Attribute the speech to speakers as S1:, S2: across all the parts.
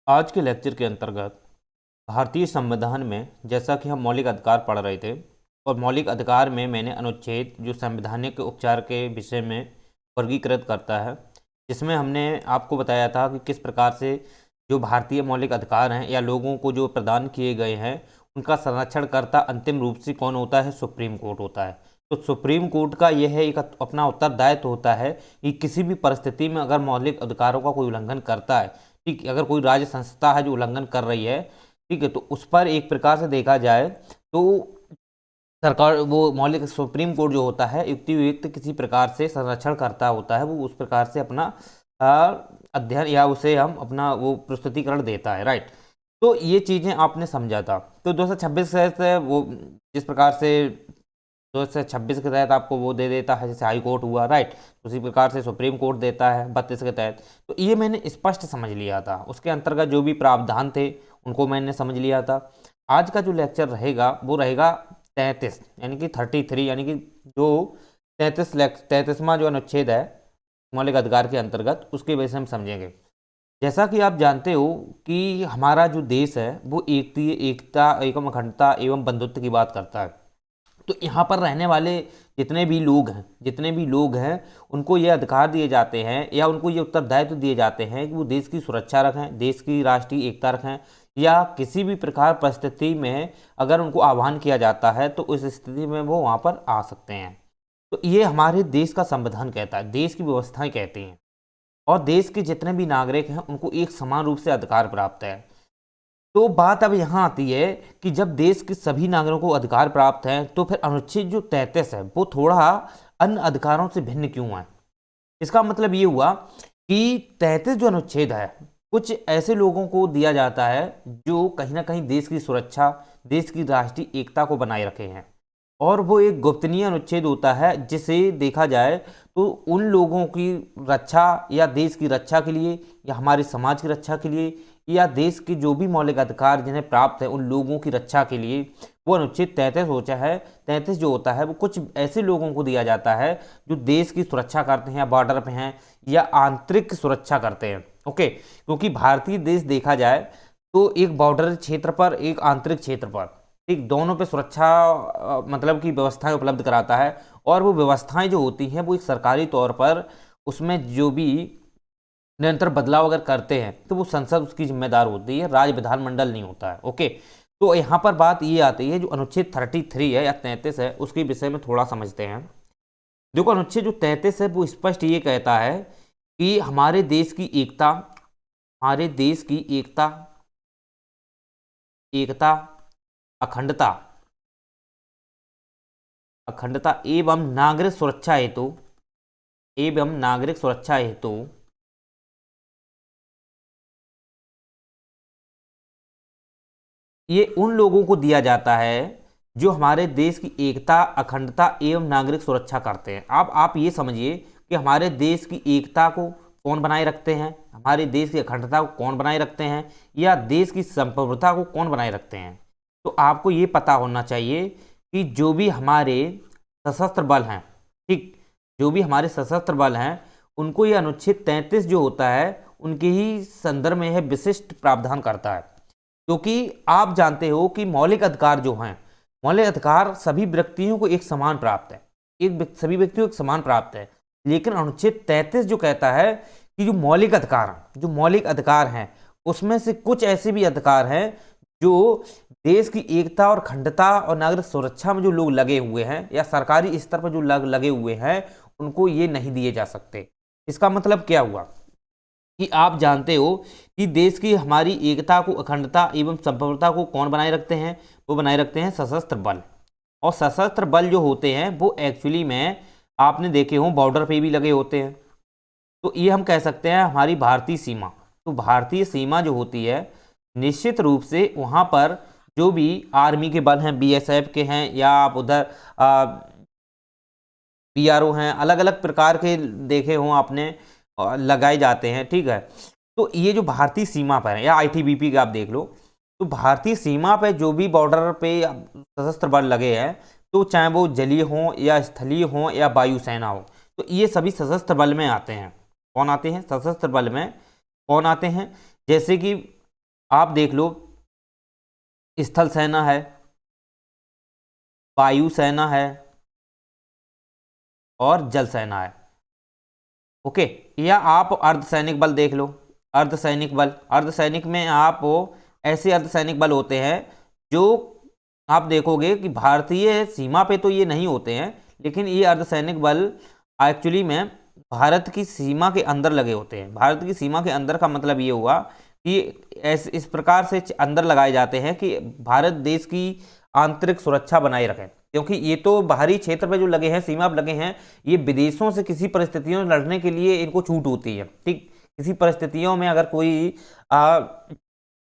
S1: आज के लेक्चर के अंतर्गत भारतीय संविधान में जैसा कि हम मौलिक अधिकार पढ़ रहे थे और मौलिक अधिकार में मैंने अनुच्छेद जो संवैधानिक उपचार के विषय में वर्गीकृत करता है, जिसमें हमने आपको बताया था कि किस प्रकार से जो भारतीय मौलिक अधिकार हैं या लोगों को जो प्रदान किए गए हैं उनका संरक्षण करता अंतिम रूप से कौन होता है? सुप्रीम कोर्ट होता है। तो सुप्रीम कोर्ट का यह एक अपना उत्तरदायित्व होता है कि किसी भी परिस्थिति में अगर मौलिक अधिकारों का कोई उल्लंघन करता है, ठीक है, अगर कोई राज्य संस्था है जो उल्लंघन कर रही है, ठीक है, तो उस पर एक प्रकार से देखा जाए तो सरकार वो मौलिक सुप्रीम कोर्ट जो होता है युक्तियुक्त किसी प्रकार से संरक्षण करता होता है, वो उस प्रकार से अपना अध्ययन या उसे हम अपना वो प्रस्तुतिकरण देता है, राइट। तो ये चीज़ें आपने समझा था। तो 226 से वो जिस प्रकार से 226 के तहत आपको वो दे देता है, जैसे हाई कोर्ट हुआ, राइट, उसी प्रकार से सुप्रीम कोर्ट देता है 32 के तहत। तो ये मैंने स्पष्ट समझ लिया था, उसके अंतर्गत जो भी प्रावधान थे उनको मैंने समझ लिया था। आज का जो लेक्चर रहेगा वो रहेगा 33 यानी कि 33, यानी कि जो 33वां जो अनुच्छेद है मौलिक अधिकार के अंतर्गत, उसके वजह से हम समझेंगे। जैसा कि आप जानते हो कि हमारा जो देश है वो एकता एवं अखंडता एवं बंधुत्व की बात करता है। तो यहाँ पर रहने वाले जितने भी लोग हैं उनको ये अधिकार दिए जाते हैं या उनको ये उत्तरदायित्व दिए जाते हैं कि वो देश की सुरक्षा रखें, देश की राष्ट्रीय एकता रखें, या किसी भी प्रकार परिस्थिति में अगर उनको आह्वान किया जाता है तो उस स्थिति में वो वहाँ पर आ सकते हैं। तो ये हमारे देश का संविधान कहता है, देश की व्यवस्थाएं कहती हैं, और देश के जितने भी नागरिक हैं उनको एक समान रूप से अधिकार प्राप्त है। तो बात अब यहाँ आती है कि जब देश के सभी नागरिकों को अधिकार प्राप्त है तो फिर अनुच्छेद जो 33 है वो थोड़ा अन्य अधिकारों से भिन्न क्यों है? इसका मतलब ये हुआ कि 33 जो अनुच्छेद है कुछ ऐसे लोगों को दिया जाता है जो कहीं ना कहीं देश की सुरक्षा, देश की राष्ट्रीय एकता को बनाए रखे हैं, और वो एक गोपनीय अनुच्छेद होता है जिसे देखा जाए तो उन लोगों की रक्षा या देश की रक्षा के लिए या हमारे समाज की रक्षा के लिए या देश के जो भी मौलिक अधिकार जिन्हें प्राप्त है उन लोगों की रक्षा के लिए वो अनुच्छेद 33 होता है। 33 जो होता है वो कुछ ऐसे लोगों को दिया जाता है जो देश की सुरक्षा करते हैं या बॉर्डर पे हैं या आंतरिक सुरक्षा करते हैं, ओके। क्योंकि भारतीय देश देखा जाए तो एक बॉर्डर क्षेत्र पर, एक आंतरिक क्षेत्र पर, ठीक, दोनों पे सुरक्षा मतलब की व्यवस्थाएं उपलब्ध कराता है, और वो व्यवस्थाएं जो होती हैं वो एक सरकारी तौर पर उसमें जो भी निरंतर बदलाव अगर करते हैं तो वो संसद उसकी जिम्मेदार होती है, राज्य विधानमंडल नहीं होता है, ओके। तो यहाँ पर बात ये आती है जो अनुच्छेद 33 है या 33 है उसके विषय में थोड़ा समझते हैं। देखो, अनुच्छेद जो 33 है वो स्पष्ट ये कहता है कि हमारे देश की एकता, हमारे देश की एकता एकता अखंडता अखंडता एवं नागरिक सुरक्षा हेतु ये उन लोगों को दिया जाता है जो हमारे देश की एकता, अखंडता एवं नागरिक सुरक्षा करते हैं। अब आप ये समझिए कि हमारे देश की एकता को कौन बनाए रखते हैं, हमारे देश की अखंडता को कौन बनाए रखते हैं, या देश की संप्रभुता को कौन बनाए रखते हैं। तो आपको ये पता होना चाहिए कि जो भी हमारे सशस्त्र बल हैं, ठीक, जो भी हमारे सशस्त्र बल हैं उनको ये अनुच्छेद 33 जो होता है उनके ही संदर्भ में यह विशिष्ट प्रावधान करता है। क्योंकि आप जानते हो कि मौलिक अधिकार जो हैं, मौलिक अधिकार सभी व्यक्तियों को एक समान प्राप्त है, सभी व्यक्तियों को एक समान प्राप्त है, लेकिन अनुच्छेद 33 जो कहता है कि जो मौलिक अधिकार हैं उसमें से कुछ ऐसे भी अधिकार हैं जो देश की एकता और अखंडता और नागरिक सुरक्षा में जो लोग लगे हुए हैं या सरकारी स्तर पर जो लगे हुए हैं उनको ये नहीं दिए जा सकते। इसका मतलब क्या हुआ कि आप जानते हो कि देश की हमारी एकता को, अखंडता एवं संप्रभुता को कौन बनाए रखते हैं? वो बनाए रखते हैं सशस्त्र बल। और सशस्त्र बल जो होते हैं वो एक्चुअली में आपने देखे हो बॉर्डर पे भी लगे होते हैं। तो ये हम कह सकते हैं हमारी भारतीय सीमा। तो भारतीय सीमा जो होती है निश्चित रूप से वहाँ पर जो भी आर्मी के बल हैं, BSF के हैं, या आप उधर PRO हैं, अलग अलग प्रकार के देखे हों आपने, लगाए जाते हैं, ठीक है। तो ये जो भारतीय सीमा पर है या ITBP का आप देख लो, तो भारतीय सीमा पे जो भी बॉर्डर पे सशस्त्र बल लगे हैं, तो चाहे वो जलीय हो या स्थलीय हो या वायुसेना हो, तो ये सभी सशस्त्र बल में आते हैं। कौन आते हैं? सशस्त्र बल में कौन आते हैं? जैसे कि आप देख लो, स्थल सेना है, वायु सेना है और जल सेना है। ओके, या आप अर्धसैनिक बल देख लो। अर्धसैनिक बल, अर्धसैनिक में आप ऐसे अर्धसैनिक बल होते हैं जो आप देखोगे कि भारतीय सीमा पे तो ये नहीं होते हैं, लेकिन ये अर्धसैनिक बल एक्चुअली में भारत की सीमा के अंदर लगे होते हैं। भारत की सीमा के अंदर का मतलब ये हुआ कि इस प्रकार से अंदर लगाए जाते हैं कि भारत देश की आंतरिक सुरक्षा बनाए रखें, क्योंकि ये तो बाहरी क्षेत्र पे जो लगे हैं, सीमा पे लगे हैं, ये विदेशों से किसी परिस्थितियों में लड़ने के लिए इनको छूट होती है। ठीक, किसी परिस्थितियों में अगर कोई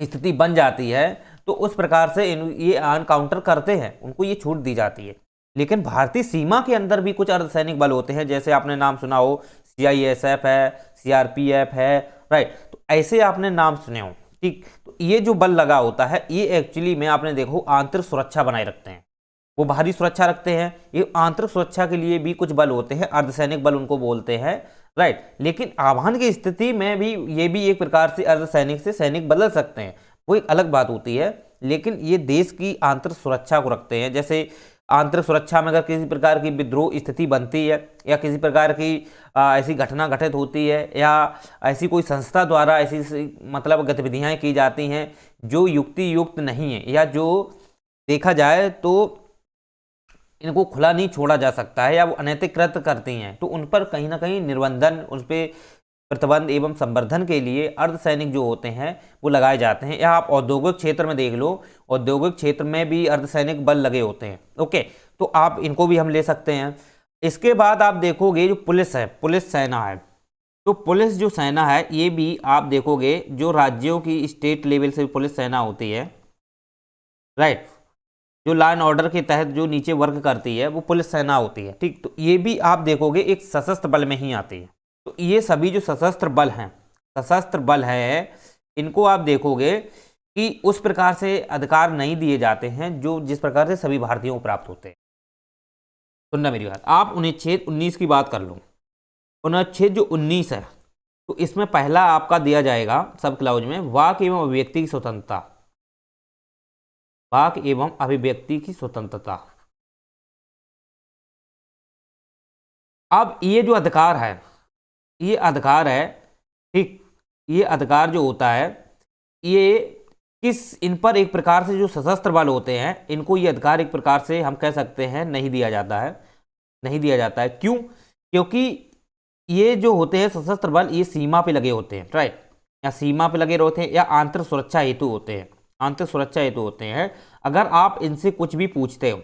S1: स्थिति बन जाती है तो उस प्रकार से ये एनकाउंटर करते हैं, उनको ये छूट दी जाती है। लेकिन भारतीय सीमा के अंदर भी कुछ अर्धसैनिक बल होते हैं, जैसे आपने नाम सुना हो CISF है, CRPF है, राइट। तो ऐसे आपने नाम सुने हो। ठीक, तो ये जो बल लगा होता है ये एक्चुअली में आपने देखो आंतरिक सुरक्षा बनाए रखते हैं। वो बाहरी सुरक्षा रखते हैं, ये आंतरिक सुरक्षा के लिए भी कुछ बल होते हैं, अर्धसैनिक बल उनको बोलते हैं, राइट। लेकिन आह्वान की स्थिति में भी ये भी एक प्रकार से अर्धसैनिक से सैनिक बदल सकते हैं, वो एक अलग बात होती है। लेकिन ये देश की आंतरिक सुरक्षा को रखते हैं। जैसे आंतरिक सुरक्षा में अगर किसी प्रकार की विद्रोह स्थिति बनती है या किसी प्रकार की ऐसी घटना घटित होती है या ऐसी कोई संस्था द्वारा ऐसी मतलब गतिविधियां की जाती हैं जो युक्ति युक्त नहीं है या जो देखा जाए तो इनको खुला नहीं छोड़ा जा सकता है या वो अनैतिक कृत्य करती हैं, तो उन पर कहीं ना कहीं निर्बंधन, उन पर प्रतिबंध एवं संवर्धन के लिए अर्धसैनिक जो होते हैं वो लगाए जाते हैं। या आप औद्योगिक क्षेत्र में देख लो, औद्योगिक क्षेत्र में भी अर्धसैनिक बल लगे होते हैं। ओके, तो आप इनको भी हम ले सकते हैं। इसके बाद आप देखोगे जो पुलिस है, पुलिस सेना है, तो पुलिस जो सेना है ये भी आप देखोगे जो राज्यों की स्टेट लेवल से पुलिस सेना होती है, राइट, जो लॉ एंड ऑर्डर के तहत जो नीचे वर्क करती है वो पुलिस सेना होती है। ठीक, तो ये भी आप देखोगे एक सशस्त्र बल में ही आती है। तो ये सभी जो सशस्त्र बल हैं, सशस्त्र बल है, इनको आप देखोगे कि उस प्रकार से अधिकार नहीं दिए जाते हैं जो जिस प्रकार से सभी भारतीयों को प्राप्त होते हैं। सुनना मेरी बात, आप अनुच्छेद 19 की बात कर लो। अनुच्छेद जो 19 है तो इसमें पहला आपका दिया जाएगा सब क्लाउज में वाक एवं अभिव्यक्ति की स्वतंत्रता, वाक एवं अभिव्यक्ति की स्वतंत्रता। अब ये जो अधिकार है, ये अधिकार है, ठीक, ये अधिकार जो होता है ये इन पर एक प्रकार से जो सशस्त्र बल होते हैं इनको ये अधिकार एक प्रकार से हम कह सकते हैं नहीं दिया जाता है, नहीं दिया जाता है। क्यों? क्योंकि ये जो होते हैं सशस्त्र बल ये सीमा पे लगे होते हैं, राइट, या सीमा पे लगे होते हैं या आंतरिक सुरक्षा हेतु होते हैं, आंतरिक सुरक्षा हेतु होते हैं। अगर आप इनसे कुछ भी पूछते हो,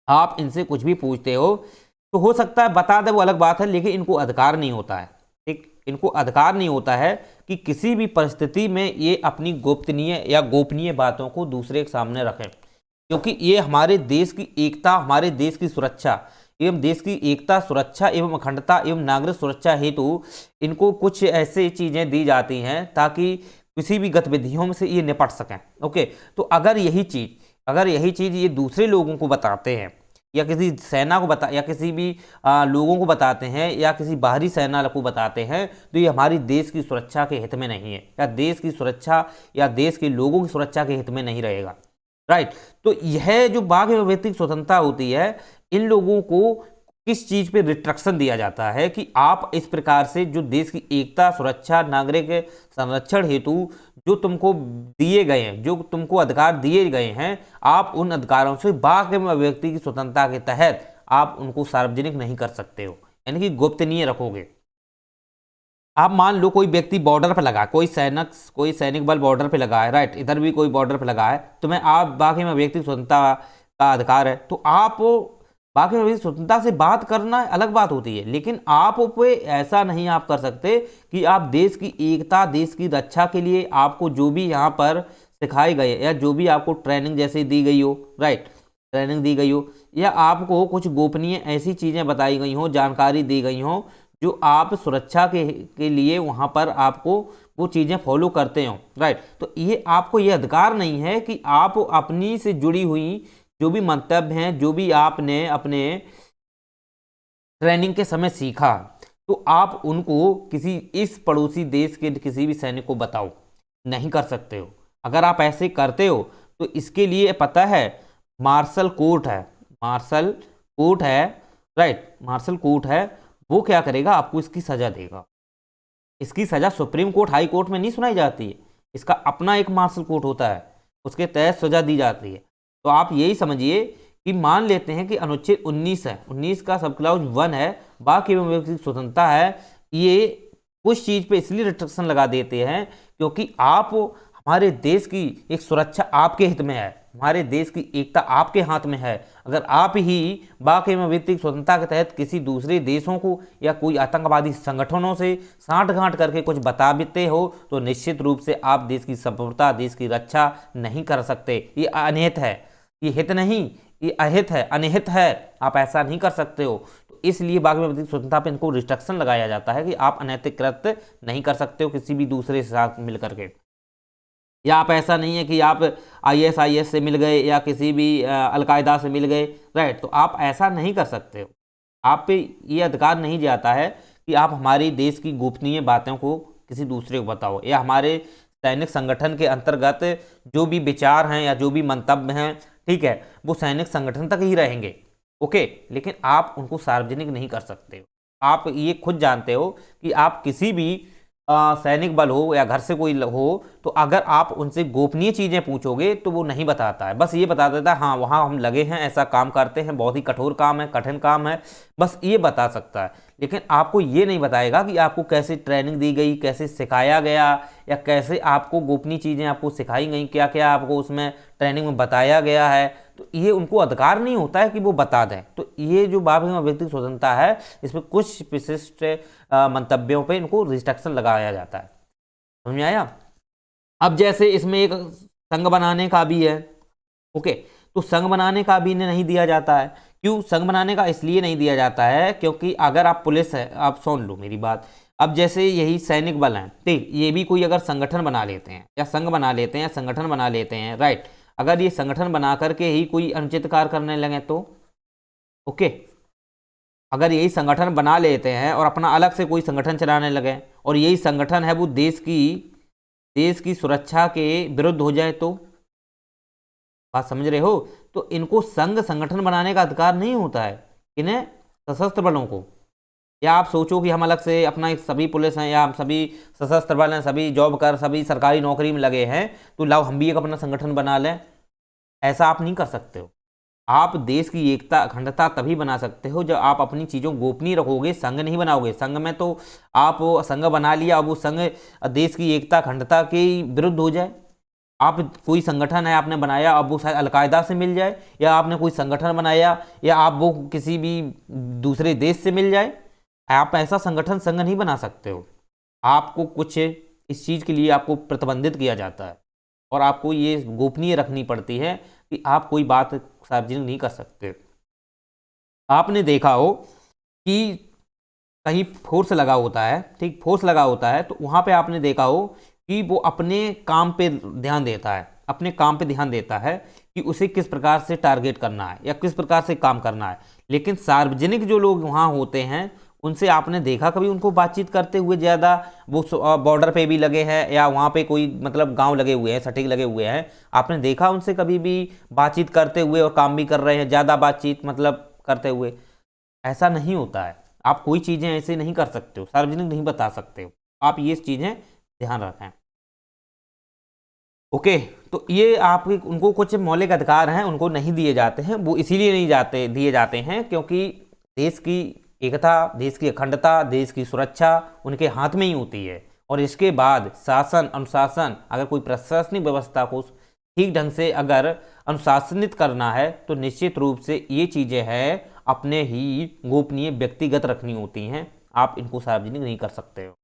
S1: आप इनसे कुछ भी पूछते हो तो हो सकता है बता दे, वो अलग बात है, लेकिन इनको अधिकार नहीं होता है। ठीक, इनको अधिकार नहीं होता है कि किसी भी परिस्थिति में ये अपनी गोपनीय या गोपनीय बातों को दूसरे के सामने रखें, क्योंकि ये हमारे देश की एकता, हमारे देश की सुरक्षा एवं देश की एकता, सुरक्षा एवं अखंडता एवं नागरिक सुरक्षा हेतु इनको कुछ ऐसे चीज़ें दी जाती हैं ताकि किसी भी गतिविधियों में से ये निपट सकें। ओके, तो अगर यही चीज़ ये दूसरे लोगों को बताते हैं या किसी सेना को या किसी भी लोगों को बताते हैं या किसी बाहरी सेना को बताते हैं तो ये हमारी देश की सुरक्षा के हित में नहीं है या देश की सुरक्षा या देश के लोगों की सुरक्षा के हित में नहीं रहेगा, राइट। तो यह जो वाक एवं अभिव्यक्ति की स्वतंत्रता होती है, इन लोगों को किस चीज़ पे रिस्ट्रिक्शन दिया जाता है कि आप इस प्रकार से जो देश की एकता, सुरक्षा, नागरिक संरक्षण हेतु जो तुमको दिए गए हैं, जो तुमको अधिकार दिए गए हैं, आप उन अधिकारों से वाक एवं अभिव्यक्ति की स्वतंत्रता के तहत आप उनको सार्वजनिक नहीं कर सकते हो, यानी कि गोपनीय रखोगे। आप मान लो कोई व्यक्ति बॉर्डर पर लगा, कोई सैनिक बल बॉर्डर पर लगा है, राइट, इधर भी कोई बॉर्डर पर लगा है, तो मैं आप वाक एवं अभिव्यक्ति की स्वतंत्रता का अधिकार है, तो आप बाकी में स्वतंत्रता से बात करना अलग बात होती है, लेकिन आप पे ऐसा नहीं आप कर सकते कि आप देश की एकता, देश की रक्षा के लिए आपको जो भी यहाँ पर सिखाए गए या जो भी आपको ट्रेनिंग जैसे दी गई हो, राइट, ट्रेनिंग दी गई हो या आपको कुछ गोपनीय ऐसी चीज़ें बताई गई हो, जानकारी दी गई हो जो आप सुरक्षा के लिए वहाँ पर आपको वो चीज़ें फॉलो करते हो, राइट। तो ये आपको ये अधिकार नहीं है कि आप अपनी से जुड़ी हुई जो भी मंतव्य हैं, जो भी आपने अपने ट्रेनिंग के समय सीखा, तो आप उनको किसी इस पड़ोसी देश के किसी भी सैनिक को बताओ, नहीं कर सकते हो। अगर आप ऐसे करते हो तो इसके लिए पता है मार्शल कोर्ट है, मार्शल कोर्ट है, राइट, मार्शल कोर्ट है, वो क्या करेगा, आपको इसकी सजा देगा। इसकी सजा सुप्रीम कोर्ट हाई कोर्ट में नहीं सुनाई जाती है, इसका अपना एक मार्शल कोर्ट होता है, उसके तहत सजा दी जाती है। तो आप यही समझिए कि मान लेते हैं कि अनुच्छेद 19 है, 19 का सब क्लाउज 1 है, बाकी व्यक्ति की स्वतंत्रता है, ये कुछ चीज पे इसलिए रिस्ट्रिक्शन लगा देते हैं क्योंकि आप, हमारे देश की एक सुरक्षा आपके हित में है, हमारे देश की एकता आपके हाथ में है। अगर आप ही बाकी में व्यक्ति स्वतंत्रता के तहत किसी दूसरे देशों को या कोई आतंकवादी संगठनों से साठगांठ करके कुछ बताते हो तो निश्चित रूप से आप देश की संप्रभुता, देश की रक्षा नहीं कर सकते। ये अनिहित है, ये हित नहीं, ये अहित है, अनिहित है, आप ऐसा नहीं कर सकते हो। तो इसलिए बाकी में व्यक्ति स्वतंत्रता पर इनको रिस्ट्रिक्शन लगाया जाता है कि आप अनैतिक कृत्य नहीं कर सकते हो किसी भी दूसरे के साथ मिलकर के। या आप ऐसा नहीं है कि आप ISIS से मिल गए या किसी भी अलकायदा से मिल गए, राइट, तो आप ऐसा नहीं कर सकते हो। आप पे ये अधिकार नहीं जाता है कि आप हमारी देश की गोपनीय बातों को किसी दूसरे को बताओ, या हमारे सैनिक संगठन के अंतर्गत जो भी विचार हैं या जो भी मंतव्य हैं, ठीक है, वो सैनिक संगठन तक ही रहेंगे, ओके, लेकिन आप उनको सार्वजनिक नहीं कर सकते हो। आप ये खुद जानते हो कि आप किसी भी सैनिक बल हो या घर से कोई हो, तो अगर आप उनसे गोपनीय चीजें पूछोगे तो वो नहीं बताता है, बस ये बता देता है हाँ वहाँ हम लगे हैं, ऐसा काम करते हैं, बहुत ही कठोर काम है, कठिन काम है, बस ये बता सकता है। लेकिन आपको ये नहीं बताएगा कि आपको कैसे ट्रेनिंग दी गई, कैसे सिखाया गया, या कैसे आपको गोपनीय चीज़ें आपको सिखाई गई, क्या क्या आपको उसमें ट्रेनिंग में बताया गया है। तो ये उनको अधिकार नहीं होता है कि वो बता दें। तो ये जो बात है व्यक्ति स्वतंत्रता है, इसमें कुछ विशिष्ट मंतव्यों पे इनको रिस्ट्रिक्शन लगाया जाता है। समझ में आया? अब जैसे इसमें एक संघ बनाने का भी है, ओके, तो संघ बनाने का भी इन्हें नहीं दिया जाता है। क्यों संघ बनाने का इसलिए नहीं दिया जाता है क्योंकि अगर आप पुलिस है, आप सुन लो मेरी बात, अब जैसे यही सैनिक बल हैं, ठीक, ये भी कोई अगर संगठन बना लेते हैं या संघ बना लेते हैं या संगठन बना लेते हैं, राइट, अगर ये संगठन बना करके ही कोई अनुचित कार्य करने लगे तो, ओके, अगर यही संगठन बना लेते हैं और अपना अलग से कोई संगठन चलाने लगे और यही संगठन है वो देश की सुरक्षा के विरुद्ध हो जाए तो, बात समझ रहे हो? तो इनको संघ संगठन बनाने का अधिकार नहीं होता है, इन्हें सशस्त्र बलों को। या आप सोचो कि हम अलग से अपना एक सभी पुलिस हैं या हम सभी सशस्त्र बल हैं, सभी जॉब कर, सभी सरकारी नौकरी में लगे हैं, तो लाओ हम भी एक अपना संगठन बना लें, ऐसा आप नहीं कर सकते हो। आप देश की एकता अखंडता तभी बना सकते हो जब आप अपनी चीज़ों गोपनीय रखोगे, संघ नहीं बनाओगे। संघ में तो आप संघ बना लिया, अब वो संघ देश की एकता अखंडता के विरुद्ध हो जाए। आप कोई संगठन है आपने बनाया, अब वो शायद अलकायदा से मिल जाए, या आपने कोई संगठन बनाया या आप वो किसी भी दूसरे देश से मिल जाए, आप ऐसा संगठन संघ नहीं बना सकते हो। आपको कुछ इस चीज़ के लिए आपको प्रतिबंधित किया जाता है और आपको ये गोपनीय रखनी पड़ती है कि आप कोई बात सार्वजनिक नहीं कर सकते। आपने देखा हो कि कहीं फोर्स लगा होता है, ठीक, फोर्स लगा होता है, तो वहाँ पे आपने देखा हो कि वो अपने काम पे ध्यान देता है, अपने काम पे ध्यान देता है कि उसे किस प्रकार से टारगेट करना है या किस प्रकार से काम करना है। लेकिन सार्वजनिक जो लोग वहाँ होते हैं उनसे आपने देखा कभी उनको बातचीत करते हुए? ज़्यादा वो बॉर्डर पे भी लगे हैं या वहाँ पे कोई मतलब गांव लगे हुए हैं, सटीक लगे हुए हैं, आपने देखा उनसे कभी भी बातचीत करते हुए और काम भी कर रहे हैं, ज़्यादा बातचीत मतलब करते हुए? ऐसा नहीं होता है। आप कोई चीज़ें ऐसे नहीं कर सकते हो, सार्वजनिक नहीं बता सकते हो। आप ये चीज़ें ध्यान रखें, ओके। तो ये आप उनको कुछ मौलिक अधिकार हैं, उनको नहीं दिए जाते हैं। वो इसीलिए नहीं दिए जाते हैं क्योंकि देश की एकता, देश की अखंडता, देश की सुरक्षा उनके हाथ में ही होती है। और इसके बाद शासन, अनुशासन, अगर कोई प्रशासनिक व्यवस्था को ठीक ढंग से अगर अनुशासनित करना है तो निश्चित रूप से ये चीज़ें हैं अपने ही गोपनीय व्यक्तिगत रखनी होती हैं। आप इनको सार्वजनिक नहीं कर सकते हो।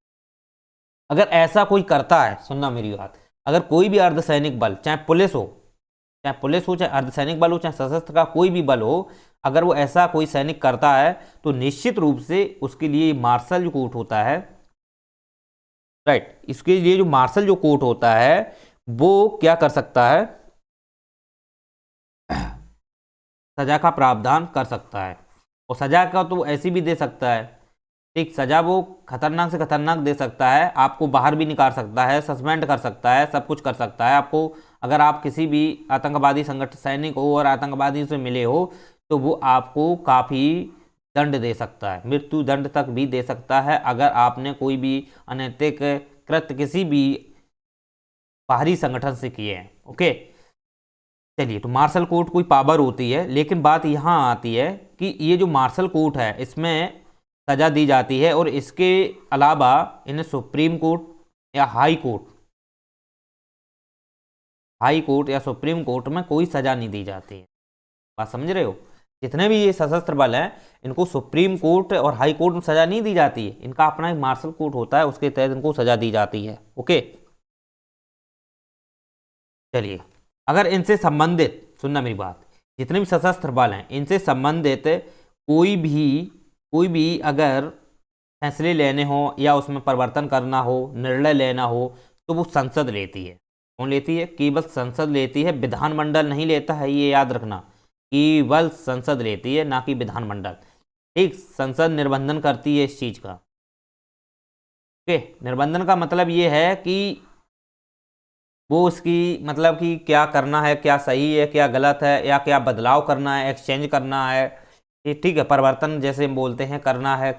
S1: अगर ऐसा कोई करता है, सुनना मेरी बात, अगर कोई भी अर्धसैनिक बल, चाहे पुलिस हो, चाहे अर्धसैनिक बल हो, चाहे सशस्त्र का कोई भी बल हो, अगर वो ऐसा कोई सैनिक करता है तो निश्चित रूप से उसके लिए मार्शल जो कोर्ट होता है, राइट, इसके लिए जो मार्शल जो कोर्ट होता है वो क्या कर सकता है? सजा का प्रावधान कर सकता है। और सजा का तो ऐसी भी दे सकता है ठीक, सजा वो खतरनाक से खतरनाक दे सकता है, आपको बाहर भी निकाल सकता है, सस्पेंड कर सकता है, सब कुछ कर सकता है आपको। अगर आप किसी भी आतंकवादी संगठन सैनिक हो और आतंकवादी से मिले हो तो वो आपको काफ़ी दंड दे सकता है, मृत्यु दंड तक भी दे सकता है अगर आपने कोई भी अनैतिक कृत्य किसी भी बाहरी संगठन से किए हैं। ओके, चलिए, तो मार्शल कोर्ट कोई पावर होती है, लेकिन बात यहाँ आती है कि ये जो मार्शल कोर्ट है इसमें सजा दी जाती है और इसके अलावा इन्हें सुप्रीम कोर्ट या हाई कोर्ट या सुप्रीम कोर्ट में कोई सजा नहीं दी जाती है। बात समझ रहे हो? जितने भी ये सशस्त्र बल हैं इनको सुप्रीम कोर्ट और हाई कोर्ट में सजा नहीं दी जाती है, इनका अपना एक मार्शल कोर्ट होता है, उसके तहत इनको सजा दी जाती है। ओके, चलिए, अगर इनसे संबंधित, सुनना मेरी बात, जितने भी सशस्त्र बल हैं इनसे संबंधित कोई भी अगर फैसले लेने हो या उसमें परिवर्तन करना हो, निर्णय लेना हो, तो वो संसद लेती है। कौन लेती है? केवल संसद लेती है, विधानमंडल नहीं लेता है, ये याद रखना। केवल संसद लेती है, ना कि विधानमंडल। ठीक, संसद निर्बंधन करती है इस चीज का। ओके, निर्बंधन का मतलब ये है कि वो उसकी मतलब कि क्या करना है, क्या सही है, क्या गलत है, या क्या बदलाव करना है, एक्सचेंज करना है, ये ठीक है, परिवर्तन जैसे हम बोलते हैं करना है।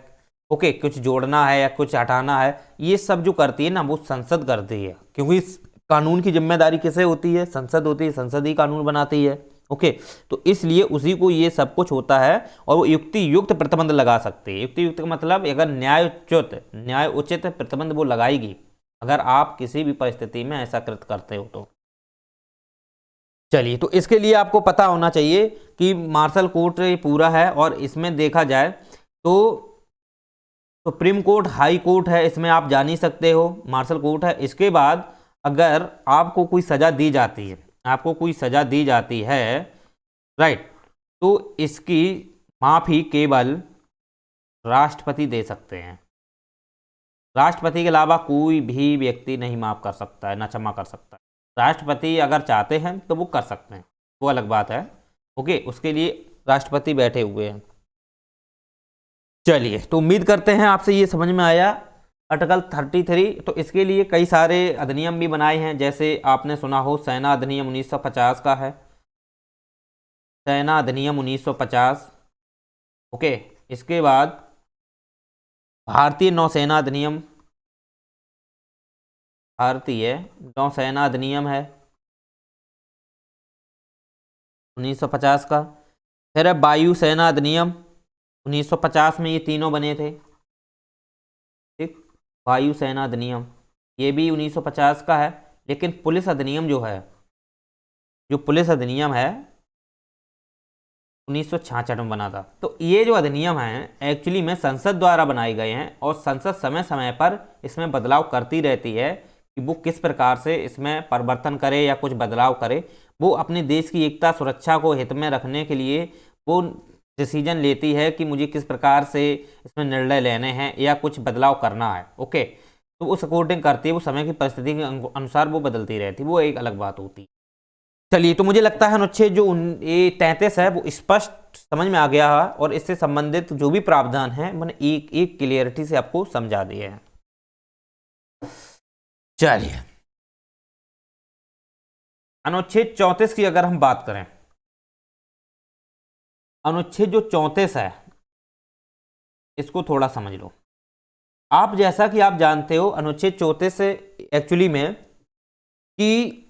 S1: ओके, कुछ जोड़ना है या कुछ हटाना है, ये सब जो करती है ना वो संसद करती है, क्योंकि इस कानून की जिम्मेदारी किसे होती है? संसद होती है, संसद ही कानून बनाती है। ओके, तो इसलिए उसी को ये सब कुछ होता है और वो युक्ति युक्त प्रतिबंध लगा सकते हैं। युक्ति युक्त का मतलब अगर न्याय उचित प्रतिबंध वो लगाएगी अगर आप किसी भी परिस्थिति में ऐसा कृत करते हो तो। चलिए, तो इसके लिए आपको पता होना चाहिए कि मार्शल कोर्ट पूरा है और इसमें देखा जाए तो सुप्रीम कोर्ट, हाई कोर्ट है, इसमें आप जान ही सकते हो, मार्शल कोर्ट है। इसके बाद अगर आपको कोई सजा दी जाती है, राइट, तो इसकी माफी केवल राष्ट्रपति दे सकते हैं। राष्ट्रपति के अलावा कोई भी व्यक्ति नहीं माफ कर सकता है, ना क्षमा कर सकता है। राष्ट्रपति अगर चाहते हैं तो वो कर सकते हैं, वो अलग बात है। ओके, उसके लिए राष्ट्रपति बैठे हुए हैं। चलिए, तो उम्मीद करते हैं आपसे ये समझ में आया आर्टिकल 33। तो इसके लिए कई सारे अधिनियम भी बनाए हैं, जैसे आपने सुना हो सेना अधिनियम 1950 का है, सेना अधिनियम 1950। ओके, इसके बाद भारतीय नौसेना अधिनियम, भारतीय नौसेना अधिनियम है 1950 का। फिर है वायुसेना अधिनियम 1950 में, ये तीनों बने थे। ठीक, वायुसेना अधिनियम ये भी 1950 का है। लेकिन पुलिस अधिनियम जो पुलिस अधिनियम है 1966 में बना था। तो ये जो अधिनियम हैं एक्चुअली में संसद द्वारा बनाए गए हैं और संसद समय समय पर इसमें बदलाव करती रहती है कि वो किस प्रकार से इसमें परिवर्तन करे या कुछ बदलाव करे। वो अपने देश की एकता सुरक्षा को हित में रखने के लिए वो डिसीजन लेती है कि मुझे किस प्रकार से इसमें निर्णय लेने हैं या कुछ बदलाव करना है। ओके, तो उस अकॉर्डिंग करती है, वो समय की परिस्थिति के अनुसार वो बदलती रहती है, वो एक अलग बात होती है। चलिए, तो मुझे लगता है अनुच्छेद जो 33 है वो स्पष्ट समझ में आ गया है और इससे संबंधित जो भी प्रावधान है मैंने एक एक क्लियरिटी से आपको समझा दिए हैं। चलिए, अनुच्छेद 34 की अगर हम बात करें, अनुच्छेद जो 34 है इसको थोड़ा समझ लो आप। जैसा कि आप जानते हो अनुच्छेद 34 एक्चुअली में कि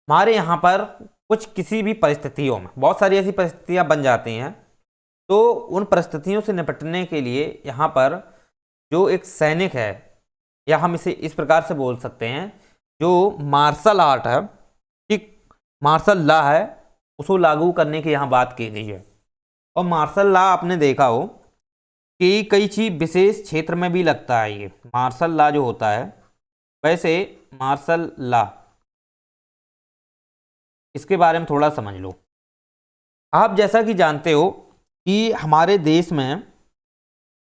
S1: हमारे यहाँ पर कुछ किसी भी परिस्थितियों में बहुत सारी ऐसी परिस्थितियाँ बन जाती हैं, तो उन परिस्थितियों से निपटने के लिए यहाँ पर जो एक सैनिक है, या हम इसे इस प्रकार से बोल सकते हैं, जो मार्शल आर्ट है, ठीक, मार्शल लॉ है, उसको लागू करने की यहाँ बात की गई है। और मार्शल लॉ आपने देखा हो कि कई चीज विशेष क्षेत्र में भी लगता है। ये मार्शल लॉ जो होता है, वैसे मार्शल लॉ इसके बारे में थोड़ा समझ लो आप। जैसा कि जानते हो कि हमारे देश में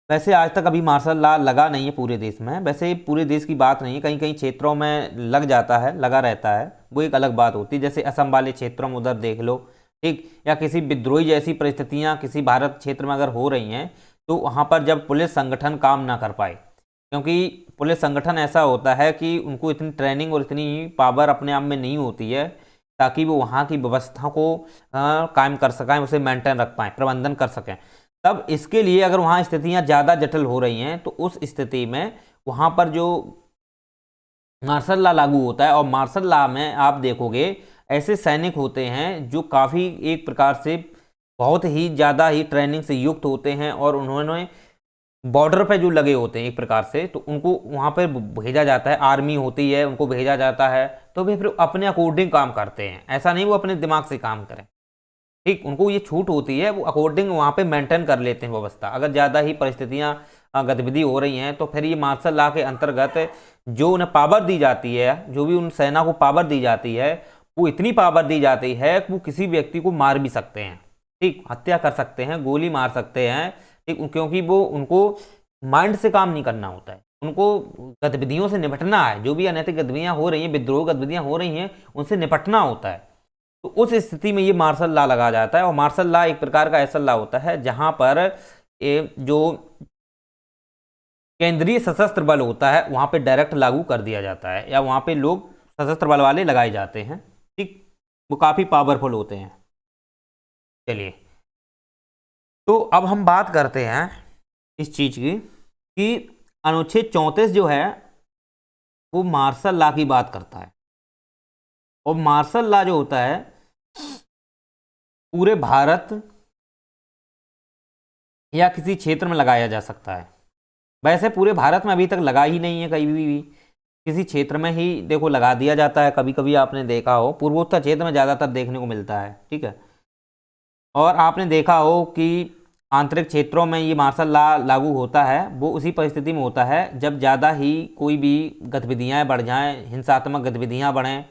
S1: वैसे आज तक अभी मार्शल लॉ लगा नहीं है पूरे देश में, वैसे पूरे देश की बात नहीं है, कहीं कहीं क्षेत्रों में लग जाता है, लगा रहता है, वो एक अलग बात होती है। जैसे असम वाले क्षेत्रों में उधर देख लो, ठीक, या किसी विद्रोही जैसी परिस्थितियां किसी भारत क्षेत्र में अगर हो रही हैं तो वहाँ पर जब पुलिस संगठन काम ना कर पाए, क्योंकि पुलिस संगठन ऐसा होता है कि उनको इतनी ट्रेनिंग और इतनी पावर अपने आप में नहीं होती है ताकि वो वहाँ की व्यवस्था को कायम कर सकें, उसे मेंटेन रख पाएँ, प्रबंधन कर सकें। तब इसके लिए अगर वहाँ स्थितियाँ ज़्यादा जटिल हो रही हैं तो उस स्थिति में वहाँ पर जो मार्शल लॉ लागू होता है, और मार्शल लॉ में आप देखोगे ऐसे सैनिक होते हैं जो काफ़ी एक प्रकार से बहुत ही ज़्यादा ही ट्रेनिंग से युक्त होते हैं, और उन्होंने बॉर्डर पे जो लगे होते हैं एक प्रकार से, तो उनको वहाँ पर भेजा जाता है, आर्मी होती है, उनको भेजा जाता है, तो वे फिर अपने अकॉर्डिंग काम करते हैं। ऐसा नहीं वो अपने दिमाग से काम करें, ठीक, उनको ये छूट होती है, वो अकॉर्डिंग वहाँ पे मेंटेन कर लेते हैं व्यवस्था। अगर ज़्यादा ही परिस्थितियाँ गतिविधि हो रही हैं तो फिर ये मार्शल लॉ के अंतर्गत जो उन्हें पावर दी जाती है, जो भी उन सेना को पावर दी जाती है, वो इतनी पावर दी जाती है कि वो किसी व्यक्ति को मार भी सकते हैं, ठीक, हत्या कर सकते हैं, गोली मार सकते हैं, ठीक, क्योंकि वो उनको माइंड से काम नहीं करना होता है, उनको गतिविधियों से निपटना है। जो भी अनैतिक गतिविधियाँ हो रही हैं, विद्रोह गतिविधियाँ हो रही हैं, उनसे निपटना होता है। तो उस स्थिति में ये मार्शल लॉ लगा जाता है, और मार्शल लॉ एक प्रकार का ऐसा लॉ होता है जहां पर जो केंद्रीय सशस्त्र बल होता है वहां पे डायरेक्ट लागू कर दिया जाता है, या वहां पे लोग सशस्त्र बल वाले लगाए जाते हैं, ठीक, वो काफ़ी पावरफुल होते हैं। चलिए, तो अब हम बात करते हैं इस चीज़ की कि अनुच्छेद 34 जो है वो मार्शल लॉ की बात करता है, और मार्शल लॉ जो होता है पूरे भारत या किसी क्षेत्र में लगाया जा सकता है। वैसे पूरे भारत में अभी तक लगा ही नहीं है कहीं भी, किसी क्षेत्र में ही देखो लगा दिया जाता है। कभी कभी आपने देखा हो पूर्वोत्तर क्षेत्र में ज़्यादातर देखने को मिलता है, ठीक है, और आपने देखा हो कि आंतरिक क्षेत्रों में ये मार्शल लॉ लागू होता है, वो उसी परिस्थिति में होता है जब ज़्यादा ही कोई भी गतिविधियाँ बढ़ जाएँ, हिंसात्मक गतिविधियाँ बढ़ें,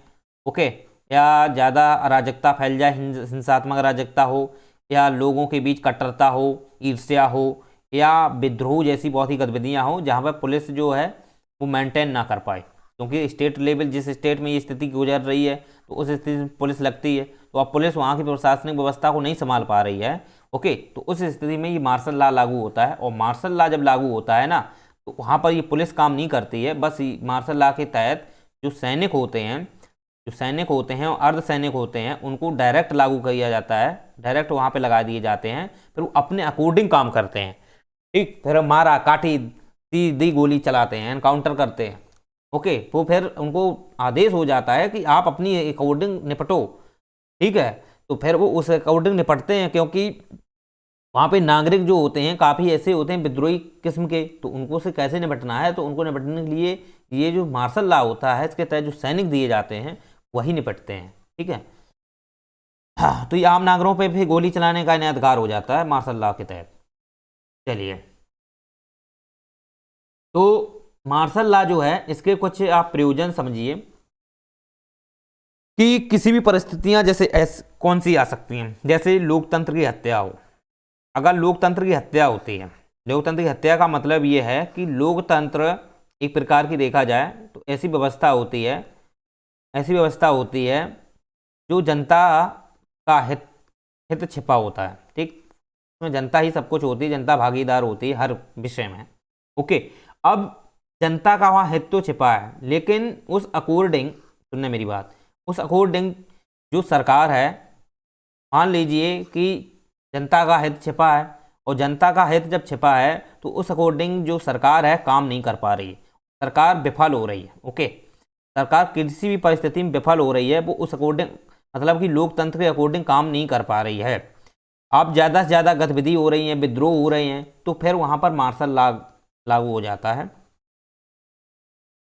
S1: ओके, या ज़्यादा अराजकता फैल जाए, हिंसात्मक अराजकता हो, या लोगों के बीच कट्टरता हो, ईर्ष्या हो, या विद्रोह जैसी बहुत ही गतिविधियाँ हो जहाँ पर पुलिस जो है वो मेंटेन ना कर पाए, क्योंकि स्टेट लेवल जिस स्टेट में ये स्थिति गुजर रही है तो उस स्थिति में पुलिस लगती है, तो अब पुलिस वहाँ की प्रशासनिक व्यवस्था को नहीं संभाल पा रही है, ओके, तो उस स्थिति में ये मार्शल लॉ लागू होता है। और मार्शल लॉ जब लागू होता है ना तो वहाँ पर ये पुलिस काम नहीं करती है, बस मार्शल लॉ के तहत जो सैनिक होते हैं और अर्धसैनिक होते हैं उनको डायरेक्ट लागू किया जाता है, डायरेक्ट वहाँ पे लगा दिए जाते हैं, फिर वो अपने अकॉर्डिंग काम करते हैं, ठीक, फिर मारा काटी दी गोली चलाते हैं, एनकाउंटर करते हैं, ओके, तो फिर उनको आदेश हो जाता है कि आप अपनी अकॉर्डिंग निपटो, ठीक है, तो फिर वो उस अकॉर्डिंग निपटते हैं, क्योंकि वहाँ पे नागरिक जो होते हैं काफ़ी ऐसे होते हैं विद्रोही किस्म के, तो उनको से कैसे निपटना है, तो उनको निपटने के लिए ये जो मार्शल लॉ होता है इसके तहत जो सैनिक दिए जाते हैं वही निपटते हैं, ठीक है। हाँ, तो ये आम नागरिकों पे भी गोली चलाने का इन्हें अधिकार हो जाता है मार्शल लॉ के तहत। चलिए, तो मार्शल लॉ जो है इसके कुछ आप प्रयोजन समझिए कि किसी भी परिस्थितियां जैसे कौन सी आ सकती हैं, जैसे लोकतंत्र की हत्या हो। अगर लोकतंत्र की हत्या होती है, लोकतंत्र की हत्या का मतलब ये है कि लोकतंत्र एक प्रकार की देखा जाए तो ऐसी व्यवस्था होती है जो जनता का हित छिपा होता है, ठीक, उसमें जनता ही सब कुछ होती है, जनता भागीदार होती है हर विषय में, ओके। अब जनता का वहाँ हित तो छिपा है, लेकिन उस अकॉर्डिंग, सुनने मेरी बात, उस अकॉर्डिंग जो सरकार है, मान लीजिए कि जनता का हित छिपा है, और जनता का हित जब छिपा है तो उस अकॉर्डिंग जो सरकार है काम नहीं कर पा रही है, सरकार विफल हो रही है, ओके, सरकार किसी भी परिस्थिति में विफल हो रही है, वो उस अकॉर्डिंग मतलब कि लोकतंत्र के अकॉर्डिंग काम नहीं कर पा रही है। अब ज़्यादा से ज़्यादा गतिविधि हो रही हैं, विद्रोह हो रहे हैं, तो फिर वहाँ पर मार्शल लॉ लागू हो जाता है,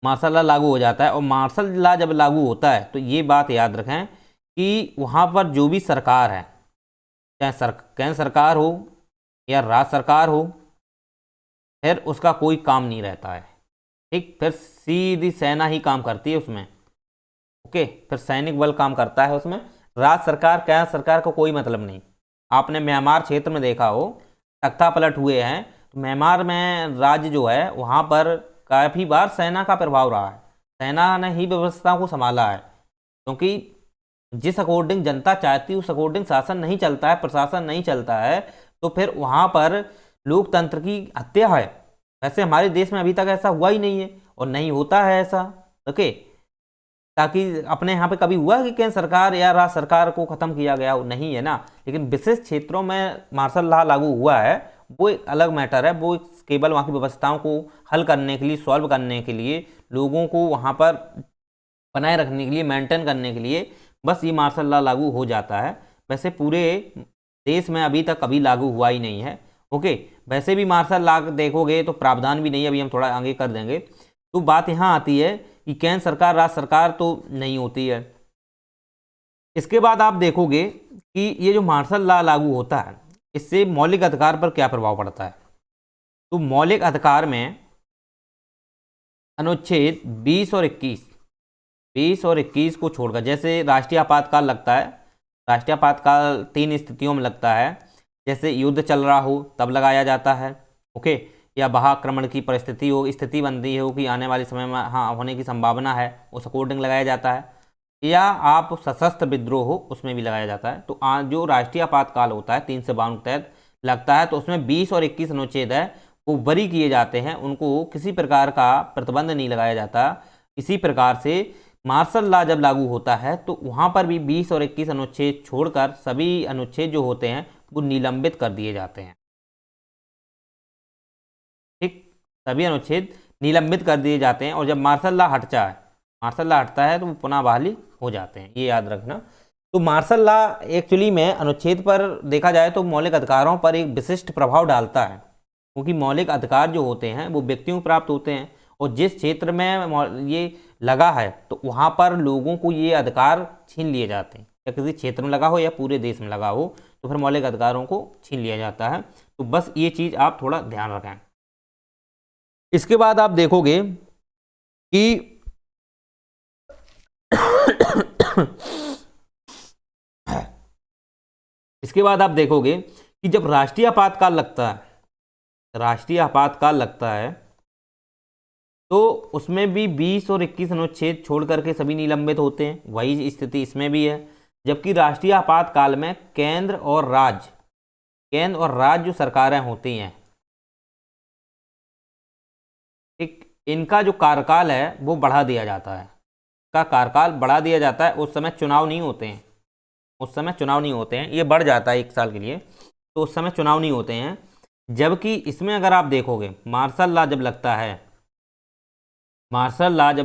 S1: मार्शल लॉ लागू हो जाता है। और मार्शल लॉ जब लागू होता है तो ये बात याद रखें कि वहाँ पर जो भी सरकार है, चाहे केंद्र सरकार हो या राज्य सरकार हो, फिर उसका कोई काम नहीं रहता है, ठीक, फिर सीधी सेना ही काम करती है उसमें, ओके, फिर सैनिक बल काम करता है उसमें, राज्य सरकार केंद्र सरकार को कोई मतलब नहीं। आपने म्यांमार क्षेत्र में देखा हो तख्ता पलट हुए हैं, तो म्यांमार में राज्य जो है वहाँ पर काफ़ी बार सेना का प्रभाव रहा है, सेना ने ही व्यवस्था को संभाला है, क्योंकि जिस अकॉर्डिंग जनता चाहती है उस अकॉर्डिंग शासन नहीं चलता है, प्रशासन नहीं चलता है, तो फिर वहाँ पर लोकतंत्र की हत्या है। वैसे हमारे देश में अभी तक ऐसा हुआ ही नहीं है और नहीं होता है ऐसा। ओके, ताकि अपने यहाँ पे कभी हुआ कि केंद्र सरकार या राज्य सरकार को खत्म किया गया, नहीं है ना। लेकिन विशेष क्षेत्रों में मार्शल लॉ लागू हुआ है, वो एक अलग मैटर है। वो केवल वहाँ की व्यवस्थाओं को हल करने के लिए, सॉल्व करने के लिए, लोगों को वहाँ पर बनाए रखने के लिए, मेंटेन करने के लिए बस ये मार्शल लॉ लागू हो जाता है। वैसे पूरे देश में अभी तक कभी लागू हुआ ही नहीं है। ओके, वैसे भी मार्शल लॉ देखोगे तो प्रावधान भी नहीं है, अभी हम थोड़ा आगे कर देंगे। तो बात यहाँ आती है कि केंद्र सरकार, राज्य सरकार तो नहीं होती है। इसके बाद आप देखोगे कि ये जो मार्शल लॉ लागू होता है, इससे मौलिक अधिकार पर क्या प्रभाव पड़ता है। तो मौलिक अधिकार में अनुच्छेद 20 और 21 को छोड़कर, जैसे राष्ट्रीय आपातकाल लगता है, राष्ट्रीय आपातकाल 3 स्थितियों में लगता है। जैसे युद्ध चल रहा हो तब लगाया जाता है, ओके, या बाह्याक्रमण की परिस्थिति हो, स्थिति बनती हो कि आने वाले समय में हाँ होने की संभावना है, उस अकॉर्डिंग लगाया जाता है। या आप सशस्त्र विद्रोह हो उसमें भी लगाया जाता है। तो जो राष्ट्रीय आपातकाल होता है 352 के तहत लगता है, तो उसमें 20 और 21 अनुच्छेद है वो बरी किए जाते हैं, उनको किसी प्रकार का प्रतिबंध नहीं लगाया जाता। इसी प्रकार से मार्शल लॉ जब लागू होता है तो वहाँ पर भी 20 और 21 अनुच्छेद छोड़कर सभी अनुच्छेद जो होते हैं वो निलंबित कर दिए जाते हैं। ठीक, सभी अनुच्छेद निलंबित कर दिए जाते हैं। और जब मार्शल लॉ हटता है तो वो पुनः बहाली हो जाते हैं, ये याद रखना। तो मार्शल लॉ एक्चुअली में अनुच्छेद पर देखा जाए तो मौलिक अधिकारों पर एक विशिष्ट प्रभाव डालता है, क्योंकि मौलिक अधिकार जो होते हैं वो व्यक्तियों को प्राप्त होते हैं, और जिस क्षेत्र में ये लगा है तो वहाँ पर लोगों को ये अधिकार छीन लिए जाते हैं। या किसी क्षेत्र में लगा हो या पूरे देश में लगा हो तो फिर मौलिक अधिकारों को छीन लिया जाता है। तो बस ये चीज़ आप थोड़ा ध्यान रखें। इसके बाद आप देखोगे कि इसके बाद आप देखोगे कि जब राष्ट्रीय आपातकाल लगता है तो उसमें भी 20 और 21 अनुच्छेद छोड़ करके सभी निलंबित होते हैं। वही स्थिति इसमें भी है। जबकि राष्ट्रीय आपातकाल में केंद्र और राज्य जो सरकारें होती हैं, इनका जो कार्यकाल है वो बढ़ा दिया जाता है। का कार्यकाल बढ़ा दिया जाता है। उस समय चुनाव नहीं होते हैं, ये बढ़ जाता है 1 साल के लिए, तो उस समय चुनाव नहीं होते हैं। जबकि इसमें अगर आप देखोगे मार्शल लॉ जब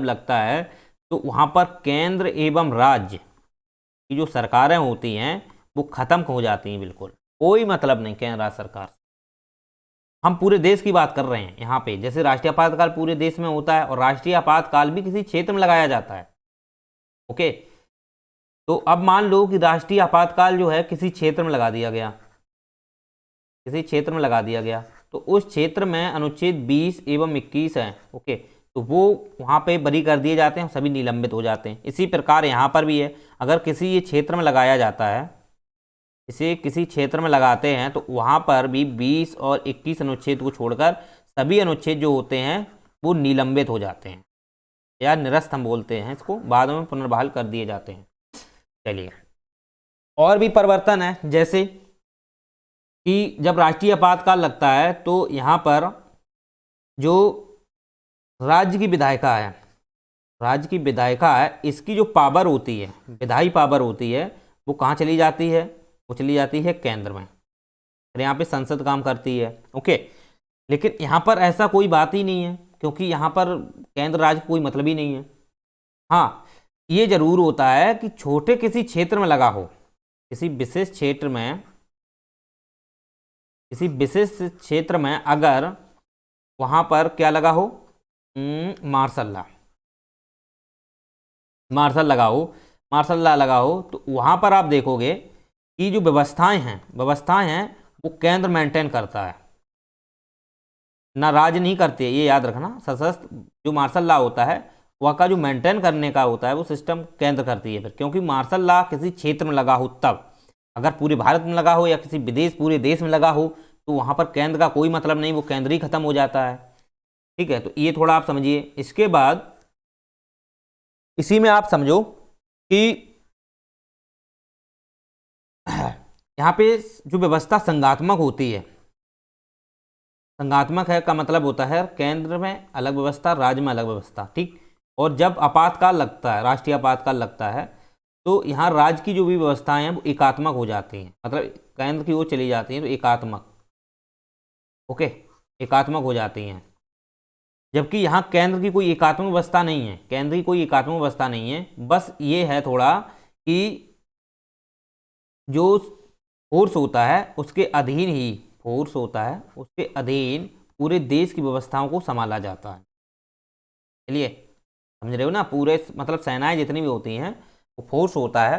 S1: लगता है तो वहाँ पर केंद्र एवं राज्य की जो सरकारें होती हैं वो खत्म हो जाती हैं, बिल्कुल कोई मतलब नहीं केंद्र राज्य सरकार। हम पूरे देश की बात कर रहे हैं यहाँ पे। जैसे राष्ट्रीय आपातकाल पूरे देश में होता है और राष्ट्रीय आपातकाल भी किसी क्षेत्र में लगाया जाता है। ओके, तो अब मान लो कि राष्ट्रीय आपातकाल जो है किसी क्षेत्र में लगा दिया गया, तो उस क्षेत्र में अनुच्छेद 20 एवं 21 है। ओके, तो वो वहाँ पे बरी कर दिए जाते हैं, सभी निलंबित हो जाते हैं। इसी प्रकार यहाँ पर भी है, अगर किसी क्षेत्र में लगाया जाता है, इसे किसी क्षेत्र में लगाते हैं तो वहाँ पर भी 20 और 21 अनुच्छेद को छोड़कर सभी अनुच्छेद जो होते हैं वो निलंबित हो जाते हैं, या निरस्त हम बोलते हैं इसको, बाद में पुनर्बहाल कर दिए जाते हैं। चलिए, और भी परिवर्तन है, जैसे कि जब राष्ट्रीय आपातकाल लगता है तो यहाँ पर जो राज्य की विधायिका है, इसकी जो पावर होती है, विधायी पावर होती है, वो कहाँ चली जाती है? वो चली जाती है केंद्र में। फिर यहाँ पे संसद काम करती है। ओके, लेकिन यहाँ पर ऐसा कोई बात ही नहीं है, क्योंकि यहाँ पर केंद्र राज्य कोई मतलब ही नहीं है। हाँ, ये जरूर होता है कि छोटे किसी क्षेत्र में लगा हो, किसी विशेष क्षेत्र में अगर वहाँ पर क्या लगा हो, मार्शल लॉ लगा हो, तो वहाँ पर आप देखोगे कि जो व्यवस्थाएं हैं वो केंद्र मेंटेन करता है, ना राज्य नहीं करते। ये याद रखना, सशस्त्र जो मार्शल लॉ होता है वह का जो मेंटेन करने का होता है वो सिस्टम केंद्र करती है। फिर क्योंकि मार्शल लॉ किसी क्षेत्र में लगा हो, तब अगर पूरे भारत में लगा हो या किसी पूरे देश में लगा हो तो वहाँ पर केंद्र का कोई मतलब नहीं, वो केंद्र ही खत्म हो जाता है। ठीक है, तो ये थोड़ा आप समझिए। इसके बाद इसी में आप समझो कि यहाँ पे जो व्यवस्था संघात्मक होती है, संघात्मक है का मतलब होता है केंद्र में अलग व्यवस्था, राज्य में अलग व्यवस्था, ठीक। और जब आपातकाल लगता है, राष्ट्रीय आपातकाल लगता है, तो यहाँ राज्य की जो भी व्यवस्थाएं हैं वो एकात्मक हो जाती हैं, मतलब केंद्र की ओर चली जाती हैं, तो एकात्मक, ओके, एकात्मक हो जाती हैं। जबकि यहाँ केंद्र की कोई एकात्मक व्यवस्था नहीं है, केंद्र की कोई एकात्मक व्यवस्था नहीं है, बस ये है थोड़ा कि जो फोर्स होता है उसके अधीन ही, फोर्स होता है उसके अधीन पूरे देश की व्यवस्थाओं को संभाला जाता है। चलिए समझ रहे हो ना, पूरे मतलब सेनाएं जितनी भी होती हैं वो फोर्स होता है,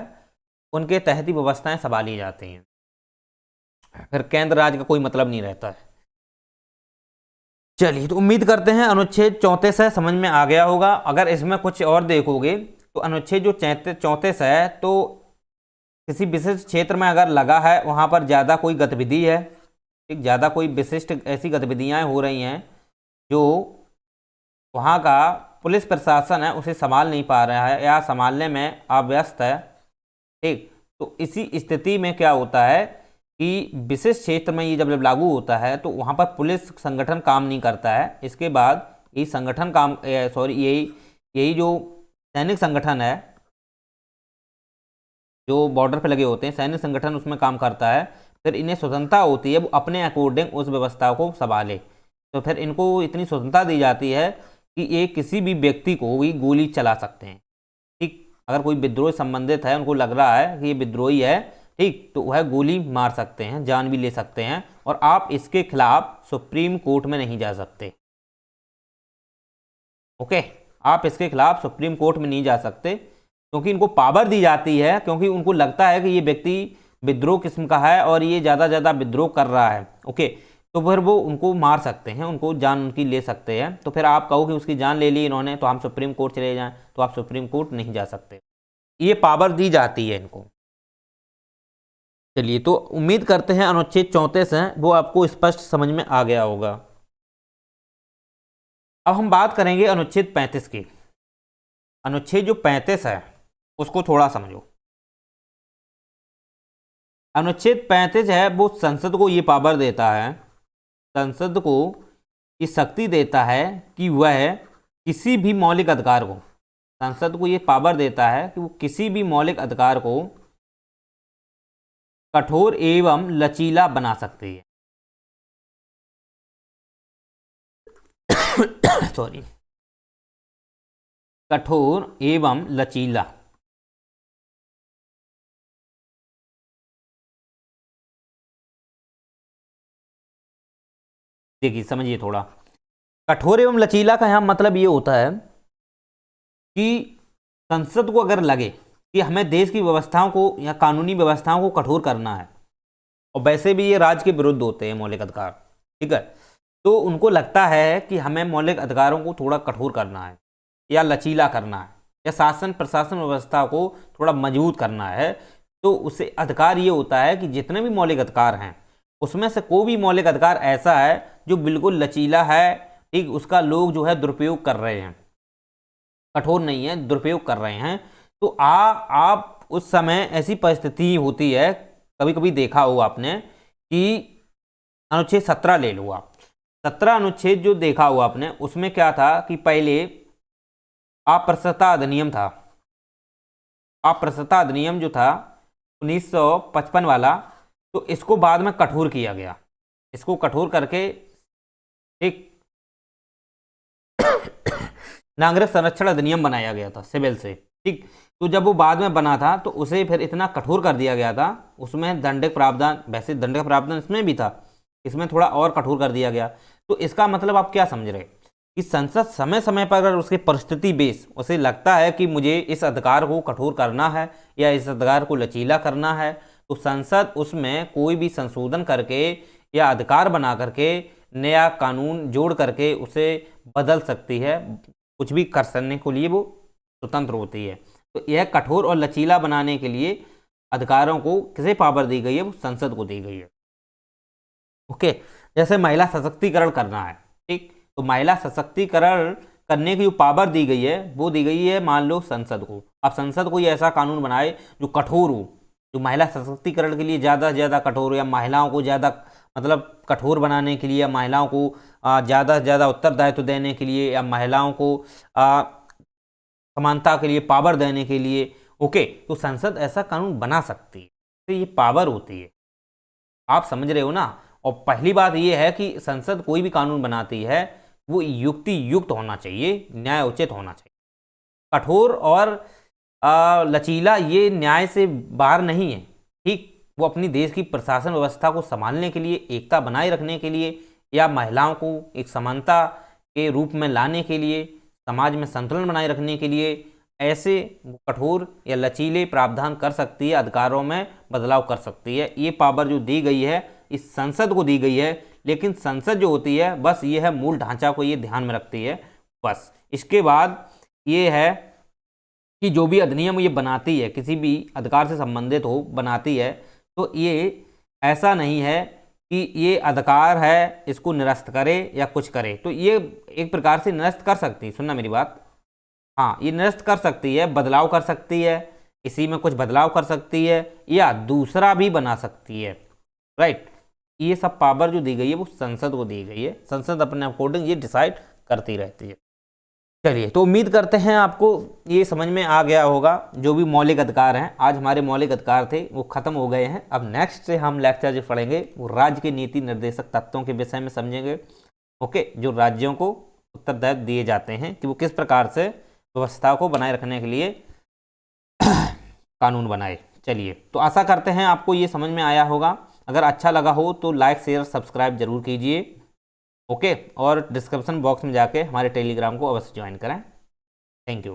S1: उनके तहत ही व्यवस्थाएं संभाली जाती हैं, फिर केंद्र राज्य का कोई मतलब नहीं रहता है। चलिए, तो उम्मीद करते हैं अनुच्छेद 34 है समझ में आ गया होगा। अगर इसमें कुछ और देखोगे तो अनुच्छेद जो 34 है, तो किसी विशिष्ट क्षेत्र में अगर लगा है वहाँ पर ज़्यादा कोई गतिविधि है, ठीक, ज़्यादा कोई विशिष्ट ऐसी गतिविधियाँ हो रही हैं जो वहाँ का पुलिस प्रशासन है उसे संभाल नहीं पा रहा है या संभालने में अव्यस्त है, ठीक, तो इसी स्थिति में क्या होता है कि विशिष्ट क्षेत्र में ये जब लागू होता है तो वहाँ पर पुलिस संगठन काम नहीं करता है। इसके बाद ये संगठन काम यही जो सैनिक संगठन है जो बॉर्डर पे लगे होते हैं, सैनिक संगठन उसमें काम करता है, फिर इन्हें स्वतंत्रता होती है वो अपने अकॉर्डिंग उस व्यवस्था को संभाले। तो फिर इनको इतनी स्वतंत्रता दी जाती है कि ये किसी भी व्यक्ति को भी गोली चला सकते हैं, ठीक। अगर कोई विद्रोह संबंधित है, उनको लग रहा है कि ये विद्रोही है, ठीक, तो वह गोली मार सकते हैं, जान भी ले सकते हैं, और आप इसके खिलाफ सुप्रीम कोर्ट में नहीं जा सकते, ओके, आप इसके खिलाफ सुप्रीम कोर्ट में नहीं जा सकते, क्योंकि इनको पावर दी जाती है, क्योंकि उनको लगता है कि ये व्यक्ति विद्रोह किस्म का है और ये ज़्यादा विद्रोह कर रहा है, ओके, तो फिर वो उनको मार सकते हैं, उनको जान उनकी ले सकते हैं। तो फिर आप कहो कि उसकी जान ले ली इन्होंने तो हम सुप्रीम कोर्ट चले जाएं, तो आप सुप्रीम कोर्ट नहीं जा सकते, ये पावर दी जाती है इनको। चलिए, तो उम्मीद करते हैं अनुच्छेद 34 है वो आपको स्पष्ट समझ में आ गया होगा। अब हम बात करेंगे अनुच्छेद 35 की। अनुच्छेद जो 35 है उसको थोड़ा समझो। अनुच्छेद 35 है वो संसद को ये पावर देता है, संसद को ये शक्ति देता है कि वह किसी भी मौलिक अधिकार को, संसद को ये पावर देता है कि वो किसी भी मौलिक अधिकार को कठोर एवं लचीला बना सकती है। सॉरी, कठोर एवं लचीला, देखिए समझिए थोड़ा, कठोर एवं लचीला का यहां मतलब ये होता है कि संसद को अगर लगे कि हमें देश की व्यवस्थाओं को या कानूनी व्यवस्थाओं को कठोर करना है, और वैसे भी ये राज्य के विरुद्ध होते हैं मौलिक अधिकार, ठीक है, तो उनको लगता है कि हमें मौलिक अधिकारों को थोड़ा कठोर करना है या लचीला करना है या शासन प्रशासन व्यवस्था को थोड़ा मजबूत करना है, तो उसे अधिकार ये होता है कि जितने भी मौलिक अधिकार हैं उसमें से कोई भी मौलिक अधिकार ऐसा है जो बिल्कुल लचीला है, ठीक, उसका लोग जो है दुरुपयोग कर रहे हैं, कठोर नहीं है, दुरुपयोग कर रहे हैं, तो आप उस समय ऐसी परिस्थिति होती है, कभी कभी देखा होगा आपने कि अनुच्छेद 17 ले लो आप, 17 अनुच्छेद जो देखा हुआ आपने, उसमें क्या था कि पहले अप्रस्तुतता अधिनियम था, अप्रस्तुतता अधिनियम जो था 1955 वाला, तो इसको बाद में कठोर किया गया, इसको कठोर करके एक नागरिक संरक्षण अधिनियम बनाया गया था सिविल से, ठीक, तो जब वो बाद में बना था तो उसे फिर इतना कठोर कर दिया गया था, उसमें दंडक प्रावधान, वैसे दंडक प्रावधान इसमें भी था, इसमें थोड़ा और कठोर कर दिया गया। तो इसका मतलब आप क्या समझ रहे कि संसद समय समय पर अगर उसके परिस्थिति बेस उसे लगता है कि मुझे इस अधिकार को कठोर करना है या इस अधिकार को लचीला करना है, तो संसद उसमें कोई भी संशोधन करके या अधिकार बना करके नया कानून जोड़ करके उसे बदल सकती है, कुछ भी कर सकने के लिए वो स्वतंत्र होती है। तो यह कठोर और लचीला बनाने के लिए अधिकारों को किसे पावर दी गई है, वो संसद को दी गई है, ओके। जैसे महिला सशक्तिकरण करना है, ठीक, तो महिला सशक्तिकरण करने की जो पावर दी गई है वो दी गई है मान लो संसद को। अब संसद कोई ऐसा कानून बनाए जो कठोर हो, जो महिला सशक्तिकरण के लिए ज़्यादा से ज़्यादा कठोर हो या महिलाओं को ज़्यादा मतलब कठोर बनाने के लिए, या महिलाओं को ज़्यादा से ज़्यादा उत्तरदायित्व देने के लिए, या महिलाओं को समानता के लिए पावर देने के लिए, ओके, तो संसद ऐसा कानून बना सकती है, तो ये पावर होती है, आप समझ रहे हो ना। और पहली बात ये है कि संसद कोई भी कानून बनाती है वो युक्ति युक्त होना चाहिए, न्याय उचित होना चाहिए। कठोर और लचीला ये न्याय से बाहर नहीं है, ठीक। वो अपनी देश की प्रशासन व्यवस्था को संभालने के लिए, एकता बनाए रखने के लिए, या महिलाओं को एक समानता के रूप में लाने के लिए, समाज में संतुलन बनाए रखने के लिए ऐसे कठोर या लचीले प्रावधान कर सकती है, अधिकारों में बदलाव कर सकती है। ये पावर जो दी गई है इस संसद को दी गई है, लेकिन संसद जो होती है बस ये है मूल ढांचा को ये ध्यान में रखती है बस। इसके बाद ये है कि जो भी अधिनियम ये बनाती है, किसी भी अधिकार से संबंधित हो बनाती है, तो ये ऐसा नहीं है कि ये अधिकार है इसको निरस्त करे या कुछ करे, तो ये एक प्रकार से निरस्त कर सकती है, सुनना मेरी बात, हाँ ये निरस्त कर सकती है, बदलाव कर सकती है, इसी में कुछ बदलाव कर सकती है, या दूसरा भी बना सकती है, राइट। ये सब पावर जो दी गई है वो संसद को दी गई है, संसद अपने अकॉर्डिंग ये डिसाइड करती रहती है। चलिए, तो उम्मीद करते हैं आपको ये समझ में आ गया होगा। जो भी मौलिक अधिकार हैं, आज हमारे मौलिक अधिकार थे वो खत्म हो गए हैं। अब नेक्स्ट से हम लेक्चर जो पढ़ेंगे वो राज्य के नीति निर्देशक तत्वों के विषय में समझेंगे, ओके, जो राज्यों को उत्तरदायित्व दिए जाते हैं कि वो किस प्रकार से व्यवस्था को बनाए रखने के लिए कानून बनाए। चलिए, तो आशा करते हैं आपको ये समझ में आया होगा। अगर अच्छा लगा हो तो लाइक शेयर सब्सक्राइब जरूर कीजिए, ओके, और डिस्क्रिप्शन बॉक्स में जाके हमारे टेलीग्राम को अवश्य ज्वाइन करें। Thank you.